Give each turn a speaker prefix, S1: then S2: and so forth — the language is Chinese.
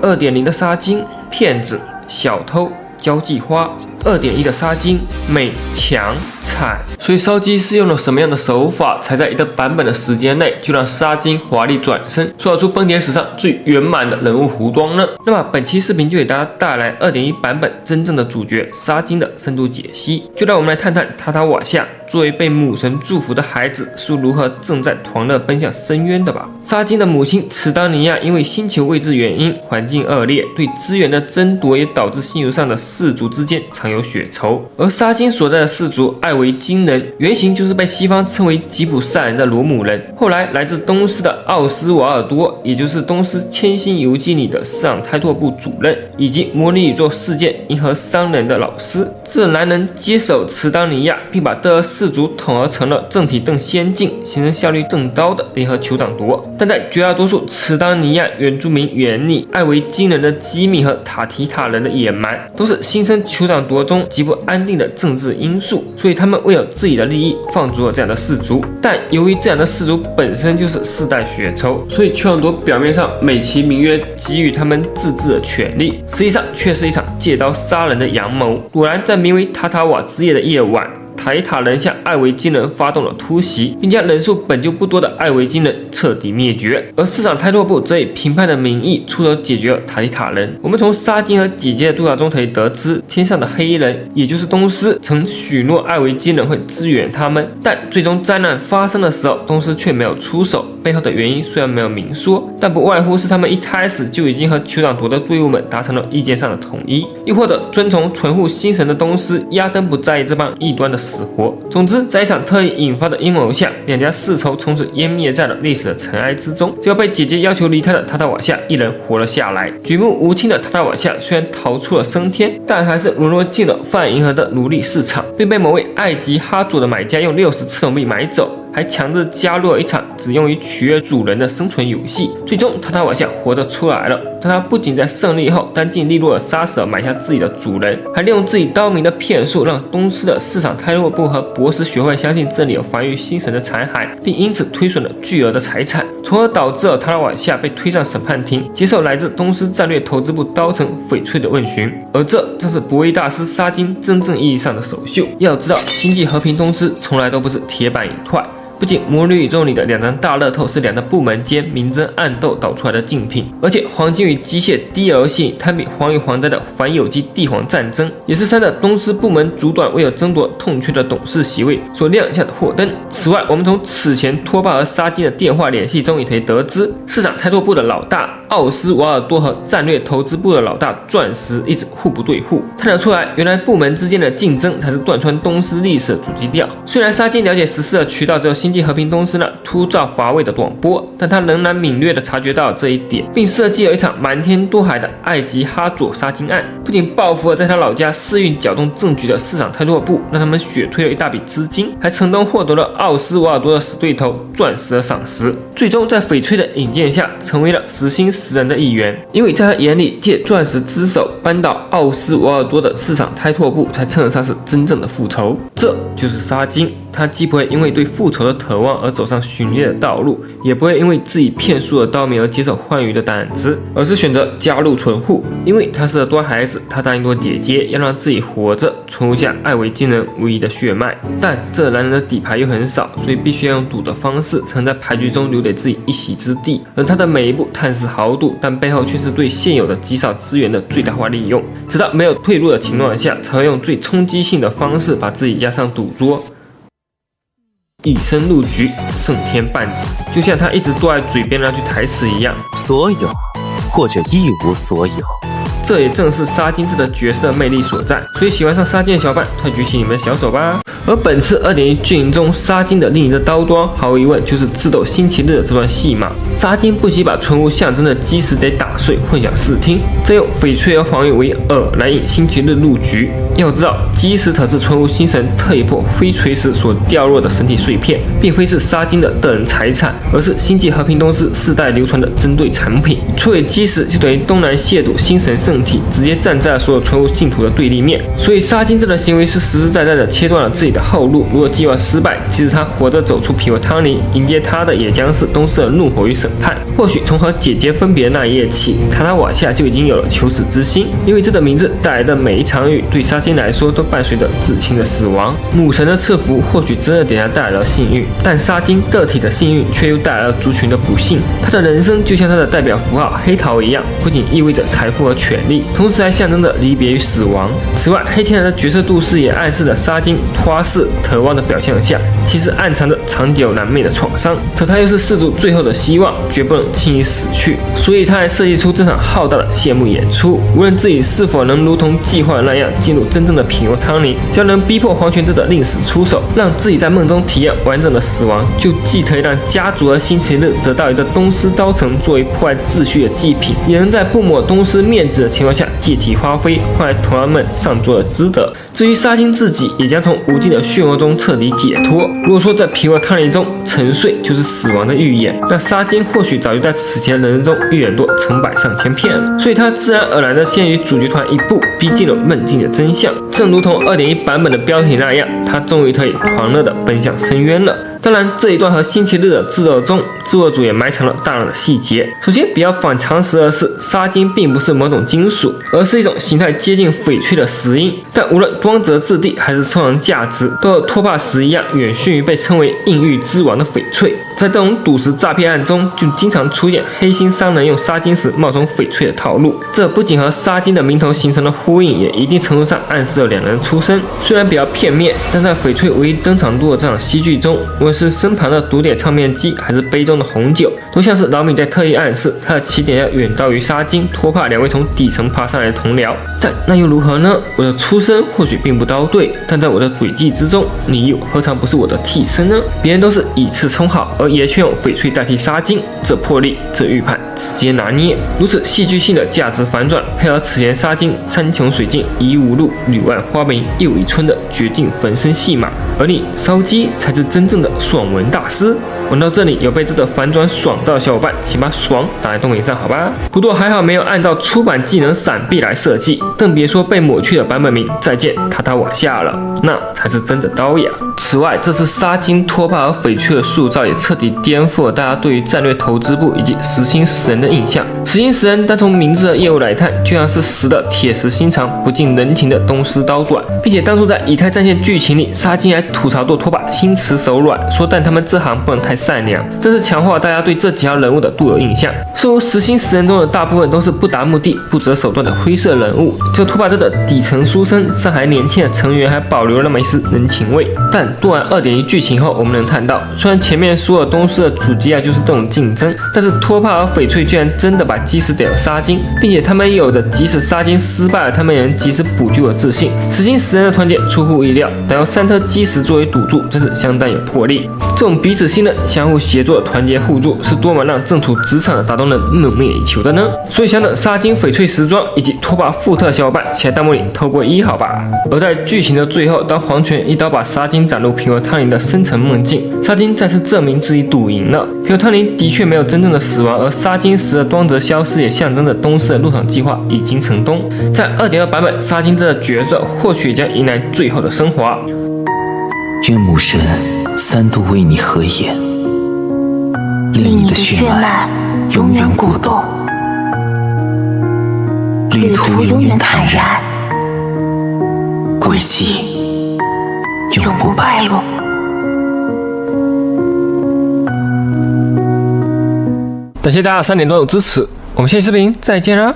S1: 2.0 的沙金，骗子、小偷、交际花；2.1 的沙金，美、强、惨。所以烧鸡是用了什么样的手法，才在一个版本的时间内就让沙金华丽转身，塑造出丰田史上最圆满的人物弧光呢？那么本期视频就给大家带来 2.1 版本真正的主角沙金的深度解析，就让我们来探探塔塔瓦夏作为被母神祝福的孩子是如何正在狂热奔向深渊的吧。沙金的母亲茨当尼亚因为星球位置原因，环境恶劣，对资源的争夺也导致星球上的氏族之间常有血仇。而沙金所在的氏族艾维金人，原型就是被西方称为吉普赛人的罗姆人。后来来自东斯的奥斯瓦尔多，也就是东斯千星游记里的市长开拓部主任，以及模拟宇宙事件银河商人的老师，这男人接手茨当尼亚，并把这氏族统合成了政体更先进、行政效率更高的联合酋长国。但在绝大多数茨当尼亚原住民眼里，艾维金人的机密和塔提塔人的野蛮，都是新生酋长国中极不安定的政治因素，所以他们为了自己的利益放逐了这样的氏族。但由于这样的氏族本身就是世代血仇，所以酋长国表面上美其名曰给予他们自治的权利，实际上却是一场借刀杀人的阳谋。果然，在名为塔塔瓦之夜的夜晚，塔提塔人向艾维金人发动了突袭，并将人数本就不多的艾维金人彻底灭绝。而市长开拓部则以评判的名义出手解决了塔提塔人。我们从沙金和姐姐的对话中可以得知，天上的黑人，也就是东斯，曾许诺艾维金人会支援他们，但最终灾难发生的时候，东斯却没有出手。背后的原因虽然没有明说，但不外乎是他们一开始就已经和酋长国的队伍们达成了意见上的统一，又或者遵从纯护星神的东斯压根不在意这帮异端的死活。总之，在一场特意引发的阴谋下，两家世仇从此湮灭在了历史的尘埃之中。只有被姐姐要求离开的塔塔瓦夏一人活了下来。举目无亲的塔塔瓦夏虽然逃出了升天，但还是沦落进了泛银河的奴隶市场，并被某位埃及哈佐的买家用60赤铜币买走，还强制加入了一场只用于取悦主人的生存游戏。最终塔塔瓦夏活着出来了，但他不仅在胜利后干净利落的杀死了买下自己的主人，还利用自己高明的骗术，让东斯的市场开拓部和博士学会相信这里有防御星神的残骸，并因此推损了巨额的财产，从而导致了塔塔瓦夏被推上审判庭，接受来自东斯战略投资部高层翡翠的问询。而这正是博弈大师沙金真正意义上的首秀。要知道，星际和平东斯从来都不是铁板一块。不仅魔女宇宙里的2张大乐透是2个部门间明争暗斗导出来的竞品，而且黄金与机械 DLC 堪比黄与黄灾的反有机帝皇战争，也是3个东斯部门主管为了争夺痛缺的董事席位所亮相的货灯。此外，我们从此前托巴和沙金的电话联系中也可以得知，市场开拓部的老大奥斯瓦尔多和战略投资部的老大钻石一直互不对付，看得出来，原来部门之间的竞争才是贯穿东斯历史的主基调。虽然沙金了解时事的渠道只有星际和平东斯那枯燥乏味的广播，但他仍然敏锐地察觉到这一点，并设计了一场瞒天渡海的埃及哈佐杀金案，不仅报复了在他老家试运搅动政局的市场开拓部，让他们血推了一大笔资金，还成功获得了奥斯瓦尔多的死对头钻石的赏识，最终在翡翠的引荐下成为了实心10人的一员。因为在他眼里，借钻石之手扳倒奥斯瓦尔多的市场开拓部，才称得上是真正的复仇。这就是沙金。他既不会因为对复仇的渴望而走上寻猎的道路，也不会因为自己骗术的高明而接受欢愉的胆子，而是选择加入纯护。因为他是个端孩子，他答应过姐姐要让自己活着，存活下艾维金人唯一的血脉。但这男人的底牌又很少，所以必须要用赌的方式，才能在牌局中留给自己一席之地。而他的每一步看似豪赌，但背后却是对现有的极少资源的最大化利用，直到没有退路的情况下，才会用最冲击性的方式把自己押上赌桌。以身入局，胜天半子，就像他一直挂在嘴边那句台词一样，
S2: 所有或者一无所有。
S1: 这也正是沙金这个角色的魅力所在，所以喜欢上沙金的小伙伴，快举起你们的小手吧！而本次 2.1 剧情中沙金的另一个刀端，毫无疑问就是智斗星期日的这段戏码。沙金不惜把纯物象征的基石得打碎，混淆视听，再用翡翠和黄玉为饵来引星期日入局。要知道，基石可是纯物星神特意破飞锤时所掉落的神体碎片，并非是沙金的个人财产，而是星际和平东斯世代流传的珍贵产品。摧毁基石就等于东南亵渎星神圣政体，直接站在了所有纯物信徒的对立面。所以沙金这的行为是实实在在的切断了自己的后路。如果计划失败，即使他活着走出皮沃汤尼，迎接他的也将是东斯的怒火与审判。或许从和姐姐分别的那一夜起，塔塔瓦夏就已经有了求死之心，因为这个名字带来的每一场雨，对沙金来说都伴随着至亲的死亡。母神的赐福或许真的给他带来了幸运，但沙金个体的幸运却又带来了族群的不幸。他的人生就像他的代表符号黑桃一样，不仅意味着财富和权力，同时还象征着离别与死亡。此外，黑天鹅的角色度视也暗示了沙金托世渴望的表象下，其实暗藏着长久难寐的创伤。可他又是氏族最后的希望，绝不能轻易死去，所以他还设计出这场浩大的谢幕演出。无论自己是否能如同计划的那样进入真正的皮沃汤尼，只要能逼迫皇权者的令死出手，让自己在梦中体验完整的死亡，就既可以让家族和星期日得到一个东斯刀城作为破坏秩序的祭品，也能在不抹东斯面子的情况下借题发挥，换来同僚们上桌的资德。至于沙金自己，也将从无尽的漩涡中彻底解脱。如果说在皮沃汤尼中沉睡就是死亡的预演，那沙金或许早就在此前的人生中预演过成百上千遍了，所以他自然而然的先于主角团一步逼近了梦境的真相。正如同 2.1 版本的标题那样，他终于可以狂热的奔向深渊了。当然，这一段和星期日的制作中，制作组也埋藏了大量的细节。首先，比较反常识的是，沙金并不是某种金属，而是一种形态接近翡翠的石英。但无论光泽质地还是收藏价值，都和托帕石一样，远逊于被称为硬玉之王的翡翠。在这种赌石诈骗案中，就经常出现黑心商人用沙金石冒充翡翠的套路。这不仅和沙金的名头形成了呼应，也一定程度上暗示了两人出身。虽然比较片面，但在翡翠唯一登场过的这场戏剧中，无论是身旁的独点唱片机，还是杯中的红酒，都像是老米在特意暗示他的起点要远高于沙金、托帕两位从底层爬上来的同僚。但那又如何呢？我的出身或许并不刀对，但在我的诡计之中，你又何尝不是我的替身呢？别人都是以次充好，而爷却用翡翠代替沙金，这魄力，这预判，直接拿捏。如此戏剧性的价值反转，配合此前沙金山穷水尽疑无路，柳暗花明又一村的决定焚身戏码，而你烧鸡才是真正的爽文大师。玩到这里有被这个反转爽到的小伙伴，请把爽打在动屏上好吧。不过还好没有按照出版技能闪避来设计，更别说被抹去的版本名再见塔塔瓦夏了，那才是真的刀呀。此外，这次沙金、托帕和翡翠的塑造也彻底颠覆了大家对于战略投资部以及实心食人的印象。实心食人单从名字的业务来看，就像是实的铁石心肠、不近人情的东施刀短，并且当初在以太战线剧情里，沙金还吐槽过托帕心慈手软，说但他们这行不能太善良，这是强化大家对这几条人物的固有印象。似乎实心食人中的大部分都是不达目的、不择手段的灰色人物，就托帕这个底层书生、上海年轻的成员还保留了那么一丝人情味。但读完 2.1 剧情后，我们能看到，虽然前面所有东西的主基就是这种竞争，但是托帕和翡翠居然真的把基石给了沙金，并且他们也有着即使沙金失败了，他们也能及时补救的自信。实心食人的团结出乎意料，但用3颗基石作为赌注，真是相当有魄力。这种彼此信任、相互协作、团结互助，是多么让正处职场的打动人梦寐以求的呢？所以想等沙金、翡翠时装以及托帕附特小伙伴，请在弹幕里透过1好吧。而在剧情的最后，当黄泉一刀把沙金斩入皮沃汤尼的深层梦境，沙金再次证明自己赌赢了。皮沃汤尼的确没有真正的死亡，而沙金时的端泽消失，也象征着东斯的入场计划已经成功。在 2.2 版本，沙金这个角色或许将迎来最后的升华。
S2: 愿母神3度为你合眼，令你的血脉永远鼓动，旅途永远坦然，轨迹永不败露。
S1: 感谢大家3点多的支持，我们下期视频再见啦！